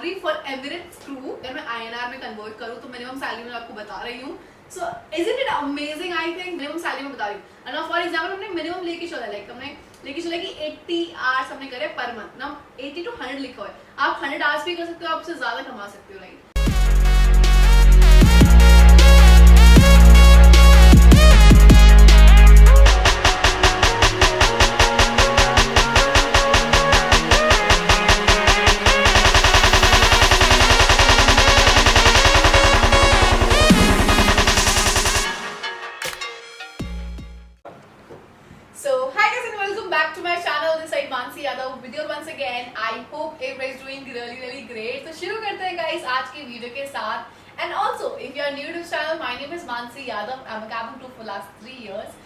Salary for Emirates crew अगर मैं INR में कन्वर्ट करूँ तो मिनिमम सैलरी मैं आपको बता रही हूँ. So isn't it amazing? I think minimum salary में बता रही हूँ. And now for example हमने मिनिमम लेके चला, लाइक हमने लेके चला कि 80 आवर्स हमने करे पर मंथ ना, 80 to 100 लिखा हुआ है. आप 100 आवर्स भी कर सकते हो, आप उससे ज्यादा कमा सकते हो, right. So hi guys and welcome back to my channel. This is Mansi Yadav with you once again. I hope everybody is doing really great. तो शुरू करते हैं guys आज की वीडियो के साथ. And also if you are new to this channel, my name is Mansi Yadav. I'm a cabin crew for last 3 years.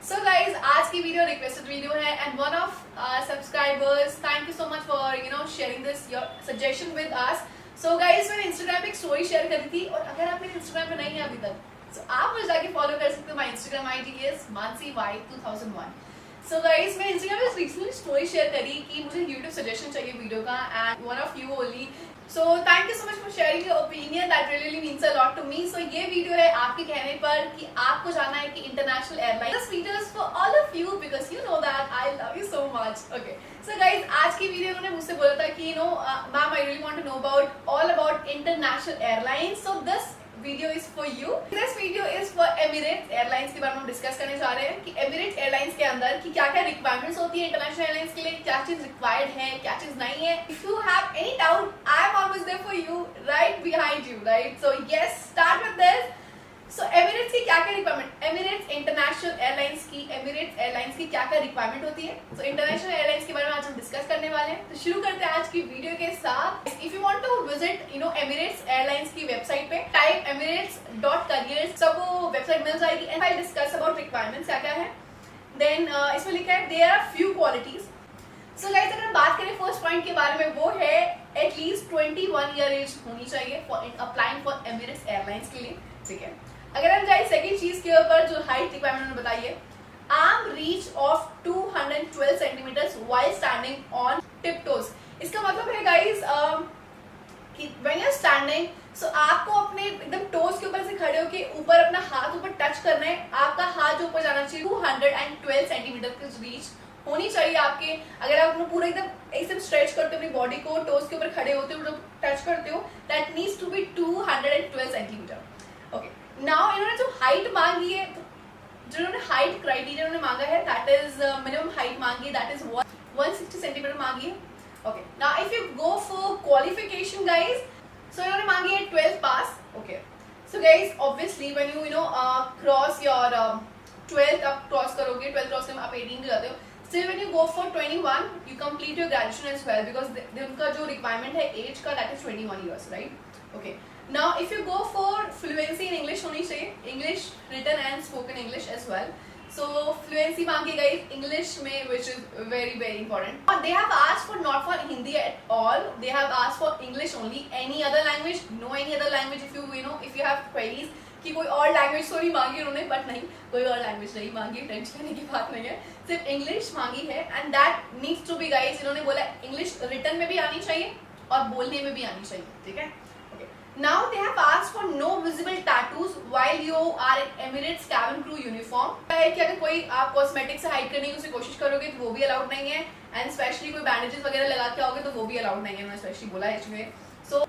So guys आज की वीडियो requested वीडियो है and one of subscribers, thank you so much for sharing this your suggestion with us. So guys मैंने Instagram पे एक story share करी थी और अगर आप मेरे Instagram पे नहीं है अभी तक तो आप मुझे जाके फॉलो कर सकते हो. My Instagram ID is mansiy2001. So guys मैं इंस्टाग्राम पे रिसेंटली स्टोरी शेयर करी कि मुझे यूट्यूब सजेशन चाहिए वीडियो का and one of you only. So thank you so much for sharing your opinion, that really means a lot to me. So ये video है आपके कहने पर कि आपको जाना है कि international airline. This video is for all of you because you know that I love you so much. Okay so guys आज की वीडियो उन्होंने मुझसे बोला था कि ma'am I really want to know about all about international airline. So this video is for you. This video is for Emirates airlines के बारे में हम डिस्कस करने जा रहे हैं कि एमिरेट्स एयरलाइंस के अंदर की क्या क्या रिक्वायरमेंट्स होती है इंटरनेशनल एयरलाइंस के लिए, क्या चीज रिक्वायर्ड है, क्या चीज नहीं है. If you have any doubt I am always there for you, right behind you, right. So yes start with this. So Emirates की क्या क्या रिक्वायरमेंट, एमिरेट्स इंटरनेशनल एयरलाइंस की, एमिरेट्स एयरलाइंस की क्या क्या रिक्वायरमेंट होती है. सो इंटरनेशनल एयरलाइंस के बारे में आज हम डिस्कस करने वाले हैं. तो शुरू करते हैं आज की वीडियो के साथ. If you want to visit Emirates airlines की वेबसाइट पे टाइप emirates.careers, सबको वेबसाइट मिल जाएगी and I discuss about requirements क्या क्या है. देन इसमें लिखा है there are few qualities. So guys अगर बात करें फर्स्ट पॉइंट के बारे में वो है एटलीस्ट 21 ईयर एज होनी चाहिए for applying for Emirates airlines के लिए. ठीक है. अगर हम जाए सेकंड चीज के ऊपर जो हाइट रिक्वायरमेंट बताई है, arm reach of 212 centimetres while standing on tip toes. इसका मतलब है गाइस कि when you are standing so आपको अपने एकदम टोज के ऊपर से खड़े होके ऊपर अपना हाथ ऊपर टच करना है. आपका हाथ जो ऊपर जाना चाहिए 212 सेंटीमीटर की रीच होनी चाहिए आपके. अगर आप पूरा एकदम स्ट्रेच करते हो अपनी बॉडी को, टोज के ऊपर खड़े होते हो, टच करते हो, that needs to be 212 centimetre. Okay now इन्होंने जो हाइट मांगी है, जिन्होंने हाइट क्राइटेरिया उन्होंने मांगा है दैट इज मिनिमम हाइट मांगी है दैट इज 160 सेंटीमीटर मांगी है. Okay now if you go for qualification guys, so इन्होंने मांगी है 12th pass. Okay so guys obviously when you cross your 12th आप क्रॉस करोगे, 12th क्रॉस करके आप 18 जाते हो. Still when you go for 21 you complete your graduation as well because उनका जो requirement है एज का that is 21 years, right? Okay. Now if you go for fluency in English होनी चाहिए, English written and spoken English as well. So fluency मांगी गई English में which is very important. They have asked for not for Hindi at all. They have asked for English only. Any other language? No any other language. If you have queries कि कोई और language तो नहीं मांगी उन्होंने, but नहीं कोई और लैंग्वेज नहीं मांगी, टेंशन करने की बात नहीं है, सिर्फ इंग्लिश मांगी है and that needs to be guys. इन्होंने बोला इंग्लिश रिटन में भी आनी चाहिए और बोलने में भी आनी चाहिए. ठीक है. Okay now they have asked for no visible tattoos while you are in Emirates cabin crew uniform. कि अगर कोई आप कॉस्मेटिक से हाइड करने की कोशिश करोगे तो वो भी अलाउड नहीं है एंड स्पेशली कोई बैंडेजेस वगैरह लगा के आओगे तो वो भी अलाउड नहीं है. उन्होंने स्पेशली बोला है इसमें. सो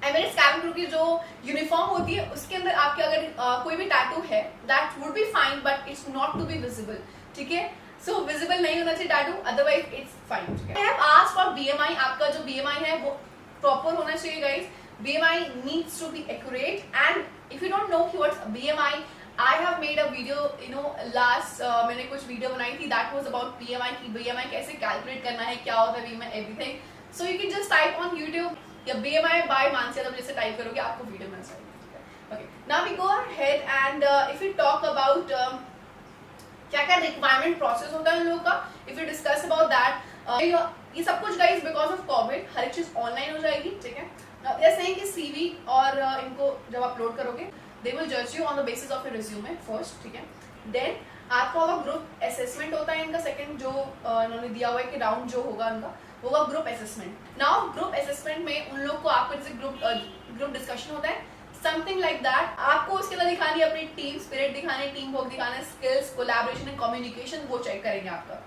एमिरेट्स कैबिन क्रू की जो यूनिफॉर्म होती है उसके अंदर आपके अगर कोई भी टैटू है that would be fine but it's not to be visible. ठीक है. सो विजिबल नहीं होना चाहिए tattoo, otherwise it's fine. I have asked for BMI. आपका जो BMI है वो प्रॉपर होना चाहिए guys. BMI needs to be accurate and if you don't know what's BMI, I have made a video last मैंने कुछ वीडियो बनाई थी दैट वाज अबाउट BMI कि BMI कैसे कैलकुलेट करना है, क्या होता है BMI, everything. So you can just type on YouTube या BMI बाय मानसी यादव जैसे टाइप करोगे आपको वीडियो मिल जाएगी. Okay now we go ahead and if you talk about क्या क्या रिक्वायरमेंट प्रोसेस होता है उन लोगों का, if you discuss about that ये सब कुछ गाइस बिकॉज ऑफ कोविड हर एक चीज ऑनलाइन हो जाएगी. ठीक है. जैसे हैं कि CV और इनको जब अपलोड करोगे दे विल जज you on the basis of your resume first. ठीक है. देन आपका होगा ग्रुप असेसमेंट होता है इनका सेकंड जो इन्होंने दिया हुआ है कि राउंड जो होगा उनका वो होगा group assessment. Now group assessment में उन लोग को आपको जैसे ग्रुप डिस्कशन होता है, समथिंग लाइक दैट, आपको उसके अंदर दिखानी है अपनी टीम स्पिरिट, दिखानी है टीम वर्क, दिखाना है स्किल्स, कोलैबोरेशन एंड कम्युनिकेशन, वो चेक करेंगे आपका।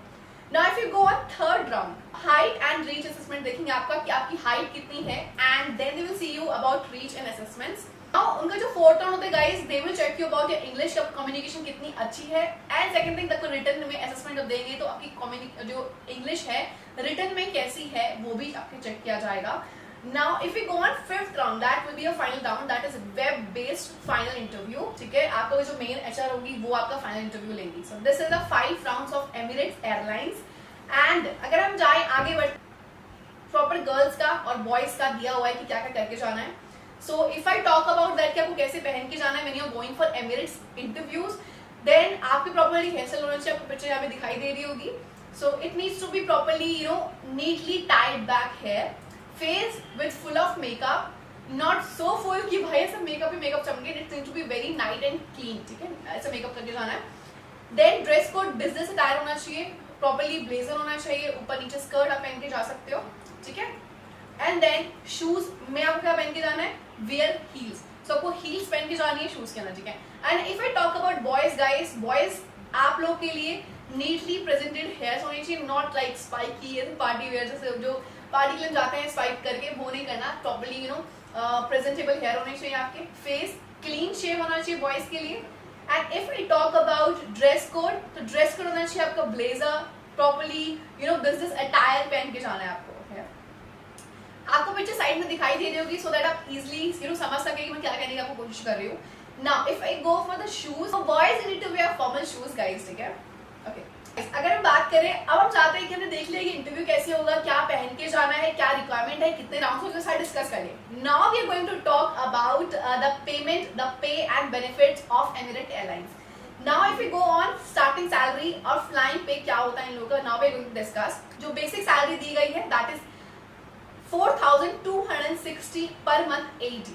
Now if you go on third round, height and reach assessment देखेंगे आपका कि आपकी हाइट कितनी है, and then they will see you about reach and assessments. Now उनका जो फोर्थ राउंड होता है guys, they will check you about your English, communication कितनी अच्छी है, एंड सेकंड थिंग आपको रिटन में असेसमेंट जब देंगे तो आपकी जो इंग्लिश है रिटन में कैसी है वो भी आपके चेक किया जाएगा। Now if we go on fifth round, that will be a final round, that is web based final interview, ठीक है, आपका जो मेन HR होगी वो आपका फाइनल इंटरव्यू लेंगी। So this is the 5 rounds of Emirates Airlines, and अगर हम जाएं आगे बढ़, प्रॉपर गर्ल्स का और बॉयज का दिया हुआ है कि क्या क्या करके जाना है। So if I talk about that कि आपको कैसे पहन के जाना है when you are going for Emirates interviews, then आपकी प्रॉपर्ली हेयर स्टाइल होना चाहिए, आपको पिक्चर यहाँ पे दिखाई दे रही होगी। So it needs to be properly, you know, neatly tied back hair, face with full of makeup, not so full कि भाई ऐसा मेकअप ही मेकअप चमके, it needs to be very neat and clean, ठीक है, ऐसा मेकअप करके जाना है। Then dress code business attire होना चाहिए, प्रॉपर्ली ब्लेजर होना चाहिए, ऊपर नीचे स्कर्ट आप पहन के जा सकते हो, ठीक है। एंड देन शूज में आपको क्या पहन के जाना है, वेयर हील्स, सो आपको हील्स पहन के जानी है शूज के अंदर, ठीक है। And if I talk about boys guys, boys आप लोग के लिए नीटली प्रेजेंटेड हेयर्स होनी चाहिए, not like spiky party wear, जैसे जो पार्टी के लिए जाते हैं स्वाइप करके, वो नहीं करना, properly you know presentable hair होने चाहिए आपके, फेस क्लीन शेव होना चाहिए बॉयज के लिए। And if we talk about dress code, तो ड्रेस कोड होना चाहिए आपका blazer, properly you know business attire पहन के जाना है आपको। आपको पिक्चर साइड में दिखाई दे रही होगी, सो दैट आप इजिली यू नो समझ सके कि मैं क्या कहने की आपको कोशिश कर रही हूँ। Now if I go for the shoes, boys need to wear formal shoes guys, ठीक है, ओके। अगर हम बात करें, अब हम चाहते हैं कि हमने देख लिया कि इंटरव्यू कैसे होगा, क्या पहन के जाना है, क्या रिक्वायरमेंट है, कितने राउंड्स होंगे, सारे डिस्कस कर लें। Now we are going to talk about the payment, the pay and benefits of Emirate Airlines. Now if we go on starting salary और फ्लाइंग पे क्या होता है इन लोगों का, now we are going to discuss. जो basic salary दी गई है that is 4260 per month AED।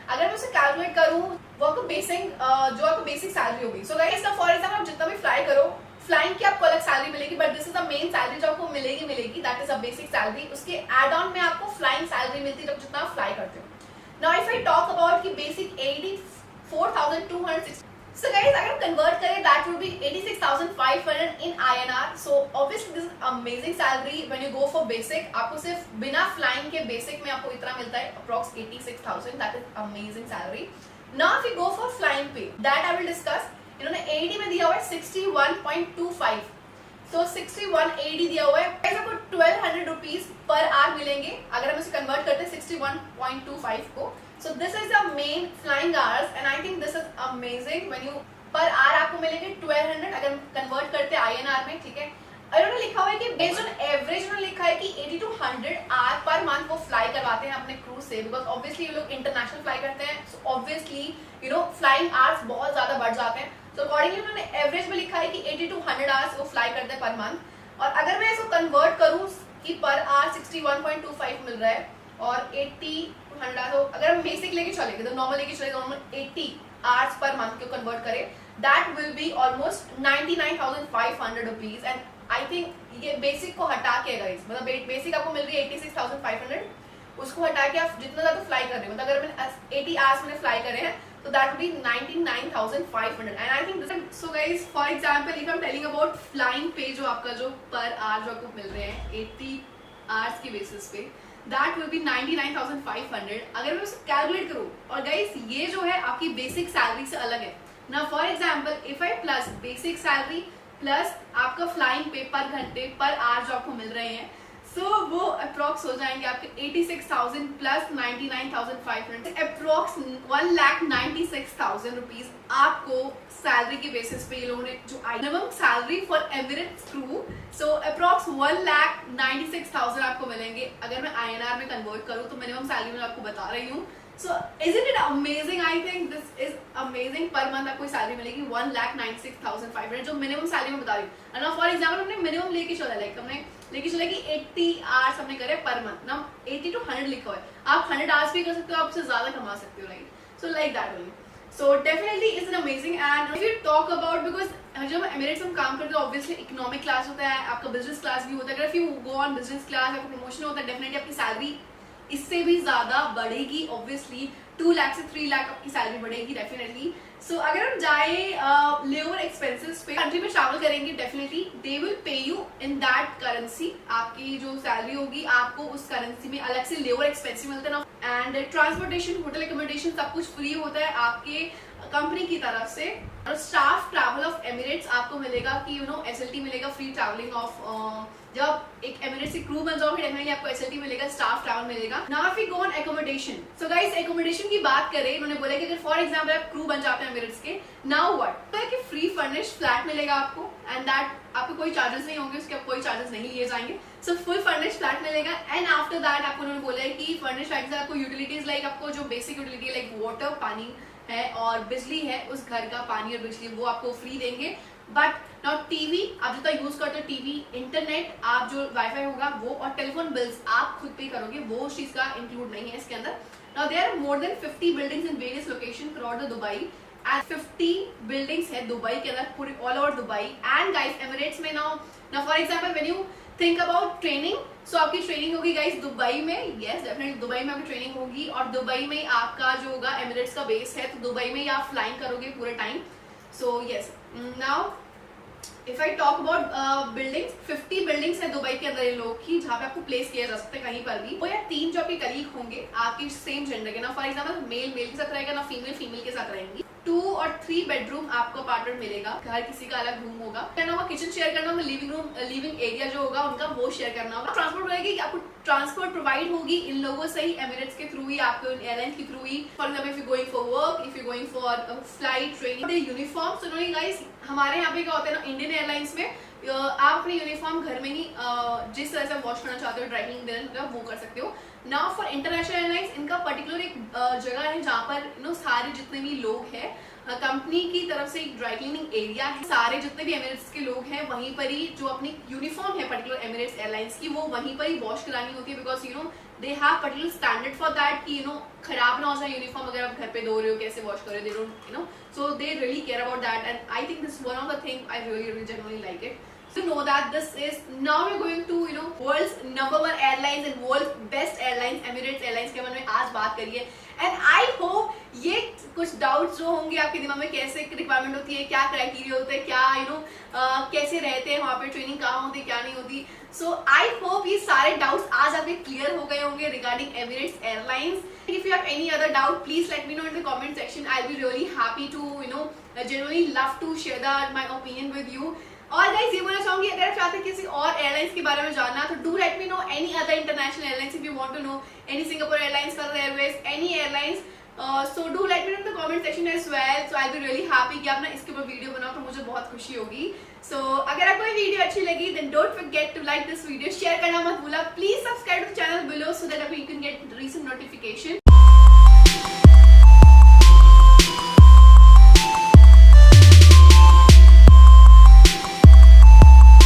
अगर मैं उसे कैलकुलेट करूं, वो आपको जो आपको बेसिक सैलरी होगी। सो गाइस, फॉर एग्जांपल आप जितना भी फ्लाई करो, फ्लाइंग की आपको अलग सैलरी मिलेगी, but this is the main salary जो आपको मिलेगी, that is a basic salary. उसके एड ऑन में आपको फ्लाइंग सैलरी मिलती है जब जितना आप फ्लाई करते हो। Now if I talk about की बेसिक AED 4260, सो गाइस अगर हम कन्वर्ट करें that would B 86,500 in INR। So obviously this is amazing salary when you go for basic. आपको सिर्फ बिना फ्लाइंग के बेसिक में आपको इतना मिलता है, approx 86,000, that is amazing salary. Now if you go for flying पे, दैट आई विल डिस्कस। इन्होंने AED में दिया हुआ है 61.25, सो 61 AED दिया हुआ है, आपको 1200 रुपीज पर आवर मिलेंगे अगर हम इसे कन्वर्ट करते हैं 61.25 को। So this is the main flying hours, and I think this is amazing when you per hour आपको मिलेंगे 1200 अगर कन्वर्ट करते हैं INR में, ठीक है। उन्होंने लिखा हुआ है कि बेस्ड ऑन एवरेज उन्होंने लिखा है कि 80 to 100 आवर पर मंथ वो फ्लाई करवाते हैं अपने क्रूज से, बिकॉज ऑब्वियसली ये लोग इंटरनेशनल फ्लाई करते हैं, so obviously you know flying hours बहुत ज्यादा बढ़ जाते हैं। तो अकॉर्डिंगली उन्होंने एवरेज में लिखा है कि 80 to 100 आवर्स वो फ्लाई करते हैं पर मंथ। और अगर मैं इसको कन्वर्ट करूं कि पर आवर 61.25 मिल रहा है और 80 to 100, तो अगर हम बेसिक लेके चलेंगे तो नॉर्मल लेके चलेंगे, नॉर्मल 80 आवर्स पर मंथ को कन्वर्ट करें, that will be almost 99,500 rupees. And I think ये बेसिक को हटा के गाइस, मतलब बेसिक आपको मिल रही है 86,500, उसको हटा के आप जितना ज्यादा फ्लाई कर रहे हो, मतलब अगर मैंने 80 आवर्स मैंने फ्लाई करे हैं तो that would be 99,500, and I think this, so guys for example if I'm telling about flying pay जो आपका जो पर आवर जो आपको मिल रहे हैं 80 आवर्स के बेसिस पे, that will be 99,500 अगर मैं उसे कैलकुलेट करूँ। और गाइस ये जो है आपकी बेसिक सैलरी से अलग है ना। For example if I plus basic salary plus आपका फ्लाइंग पे पर घंटे पर आवर जो आपको मिल रहे हैं, सो वो अप्रॉक्स हो जाएंगे आपके 86,000 प्लस 99,500, अप्रॉक्स 1,96,000 रुपीज आपको सैलरी के बेसिस पे ये लोगों ने जो minimum salary for Emirates crew, so approx 1,96,000 आपको मिलेंगे। अगर मैं INR में कन्वर्ट करूँ तो मिनिमम सैलरी मैं आपको बता रही हूँ। सो isn't it amazing? I think this is amazing। Per month आपको सैलरी मिलेगी 1,96,500 जो मिनिमम सैलरी में बता रही हूँ ना। फॉर एग्जाम्पल हमने मिनिमम लेके चला, लाइक हमने लेके चला कि 80 आवर्स हमने करे पर मंथ ना, 80 to 100 लिखा हुआ है, आप 100 आवर्स भी कर सकते हो, आप उससे ज्यादा कमा सकते हो, right. So like that only. So definitely is an amazing. And if you talk about, because जब एमिरेट्स में काम करते हैं ऑब्वियसली इकोनॉमिक क्लास होता है, आपका बिजनेस क्लास भी होता है। अगर if you go on business class, आपका प्रमोशन होता है, डेफिनेटली आपकी सैलरी इससे भी ज्यादा बढ़ेगी ऑब्वियसली, 2 लाख से 3 लाख आपकी सैलरी बढ़ेगी डेफिनेटली। सो अगर हम जाए लेबर एक्सपेंसेस पे, कंट्री में ट्रैवल करेंगे, definitely they will pay you in that currency. आपकी जो सैलरी होगी आपको उस करेंसी में अलग से लेबर एक्सपेंसिव मिलता है ना। एंड ट्रांसपोर्टेशन, होटल एकोमोडेशन सब कुछ फ्री होता है आपके कंपनी की तरफ से। और स्टाफ ट्रैवल ऑफ एमिरेट्स आपको मिलेगा कि SLT मिलेगा, फ्री ट्रैवलिंग ऑफ, जब एक एमिरेट्स की क्रू बन जाओगे डेफिनेटली आपको SLT मिलेगा, स्टाफ ट्रैवल मिलेगा। Now if we go on accommodation, so guys accommodation की बात करें, इन्होंने बोला कि अगर फॉर एग्जांपल आप क्रू बन जाते हैं एमिरेट्स के, नाउ व्हाट, तो है कि फ्री फर्निश्ड फ्लैट मिलेगा आपको, एंड दैट आपको कोई चार्जेस नहीं होंगे, उसके कोई चार्जेस नहीं लिए जाएंगे। सो फुल फर्निश्ड फ्लैट मिलेगा। एंड आफ्टर दैट आपको उन्होंने बोला है कि फर्निश्ड फ्लैट से आपको यूटिलिटीज लाइक आपको जो बेसिक यूटिलिटी लाइक वाटर, पानी है और बिजली है, उस घर का पानी और बिजली वो आपको फ्री देंगे। बट नॉट टीवी, आप जितना यूज करते हो टीवी, इंटरनेट, आप जो वाईफाई होगा वो, और टेलीफोन बिल्स आप खुद पे करोगे, वो चीज का इंक्लूड नहीं है इसके अंदर। Now there are more than 50 buildings in various location throughout the Dubai, and 50 buildings है दुबई के अंदर, पूरे all over Dubai. And guys Emirates में now for example when you think about training, so आपकी ट्रेनिंग होगी guys Dubai में, yes definitely Dubai में आपकी ट्रेनिंग होगी, और दुबई में आपका जो होगा एमिरेट्स का बेस है, तो दुबई में ही आप फ्लाइंग करोगे पूरे time. So yes, now if I talk about buildings, 50 buildings है दुबई के अंदर इन लोग की, जहाँ पे आपको प्लेस किया जा सकता है कहीं पर भी। वो या 3 जो आपके कलीग होंगे आपके सेम जेंडर के, ना फॉर एग्जांपल मेल मेल के साथ रहेगा, ना फीमेल फीमेल के साथ रहेंगी। 2 और 3 बेडरूम आपको अपार्टमेंट मिलेगा, हर किसी का अलग रूम होगा, कहना होगा किचन शेयर करना होगा, लिविंग रूम, लिविंग एरिया जो होगा उनका वो शेयर करना होगा। ट्रांसपोर्ट रहेगी, आपको ट्रांसपोर्ट प्रोवाइड होगी इन लोगों से ही, एमिरेट्स के थ्रू ही, आपको एयरलाइन के through he. For example if you going for work, if you going for flight, training, uniform. सुनो गाइस, हमारे यहाँ पे क्या होता है ना, इंडियन एयरलाइंस में आप अपनी यूनिफॉर्म घर में ही जिस तरह से वॉश करना चाहते हो, ड्राइविंग देना वो कर सकते हो। नाउ फॉर इंटरनेशनल एयरलाइंस, इनका पर्टिकुलर एक जगह है जहाँ पर सारे जितने भी लोग हैं, कंपनी की तरफ से एक ड्राई क्लीनिंग एरिया है, सारे जितने भी एमिरेट्स के लोग हैं वहीं पर ही जो अपनी यूनिफॉर्म है पर्टिकुलर एमिरेट्स एयरलाइंस की, वो वहीं पर ही वॉश करानी होती है, because they have particular standard for that कि खराब ना हो जाए यूनिफॉर्म, अगर आप घर पे धो रहे हो कैसे वॉश करो, they don't so they really care about that. And I think this one of the thing I really genuinely like it. So know that this is now we're going to world's #1 airlines and world's best airlines, Emirates Airlines के बारे में आज बात करिए। And I hope ये कुछ doubts जो होंगे आपके दिमाग में, कैसे रिक्वायरमेंट होती है, क्या क्राइटेरिया होता है, क्या कैसे रहते हैं वहाँ पे, ट्रेनिंग कहाँ होती है, क्या नहीं होती। सो आई होप ये सारे डाउट्स आज आपके क्लियर हो गए होंगे regarding Emirates Airlines. If you have any other doubt please let me know in the comment section, I will be really happy to genuinely love to share my opinion with you। और गाइस ये बोलना चाहूंगी, अगर आप चाहते हैं किसी और एयरलाइंस के बारे में जानना, तो do let me know any other international airlines, if you want to know any Singapore Airlines, Qatar Airways, any airlines, so do let me know in the comment section as well. So I be really happy कि आप ना इसके ऊपर video बनाओ, तो मुझे बहुत खुशी होगी। सो अगर आपको ये वीडियो अच्छी लगी then don't forget to like this video, share करना मत भूला, please subscribe to the channel below so that you can get recent notification.